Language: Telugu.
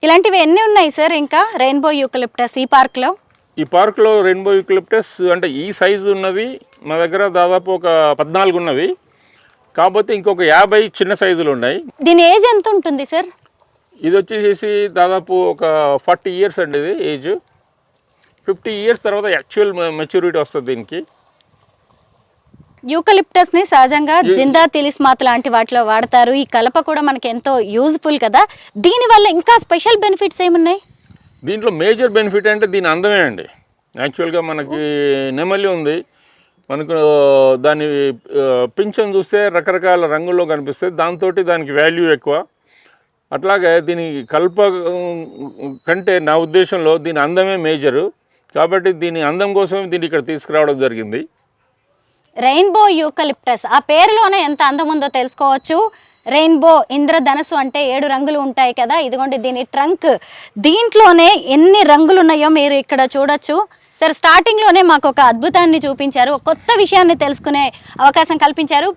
ఇలాంటివి ఎన్ని ఉన్నాయి సార్? ఇంకా రెయిన్బో యూకలిప్టస్ ఈ పార్క్లో? ఈ పార్క్లో రెయిన్బో యూకలిప్టస్ అంటే ఈ సైజు ఉన్నవి మా దగ్గర దాదాపు ఒక 14 ఉన్నవి. కాకపోతే ఇంకొక 50 చిన్న సైజులు ఉన్నాయి. దీని ఏజ్ ఎంత ఉంటుంది సార్? ఇది వచ్చేసి దాదాపు ఒక 40 ఇయర్స్ అండి. ఇది ఏజ్ 50 ఇయర్స్ తర్వాత యాక్చువల్ మెచ్యూరిటీ వస్తుంది దీనికి. యూకలిప్టస్ని సహజంగా జిందా తిలిస్మాత్ లాంటి వాటిలో వాడతారు. ఈ కలప కూడా మనకి ఎంతో యూజ్ఫుల్ కదా. దీనివల్ల ఇంకా స్పెషల్ బెనిఫిట్స్ ఏమున్నాయి? దీంట్లో మేజర్ బెనిఫిట్ అంటే దీని అందమే అండి. యాక్చువల్గా మనకి నెమలి ఉంది, మనకు దాని పింఛన్ చూస్తే రకరకాల రంగుల్లో కనిపిస్తుంది, దాంతో దానికి వాల్యూ ఎక్కువ. అట్లాగే దీని కల్ప కంటే నా ఉద్దేశంలో దీని అందమే మేజరు. కాబట్టి దీని అందం కోసమే దీన్ని ఇక్కడ తీసుకురావడం జరిగింది. రెయిన్బో యూకలిప్టస్ ఆ పేరులోనే ఎంత అందం ఉందో తెలుసుకోవచ్చు. రెయిన్బో ఇంద్రధనస్సు అంటే 7 రంగులు ఉంటాయి కదా. ఇదిగోండి దీని ట్రంక్, దీంట్లోనే ఎన్ని రంగులు ఉన్నాయో మీరు ఇక్కడ చూడొచ్చు. సరే, స్టార్టింగ్లోనే మాకు ఒక అద్భుతాన్ని చూపించారు, కొత్త విషయాన్ని తెలుసుకునే అవకాశం కల్పించారు.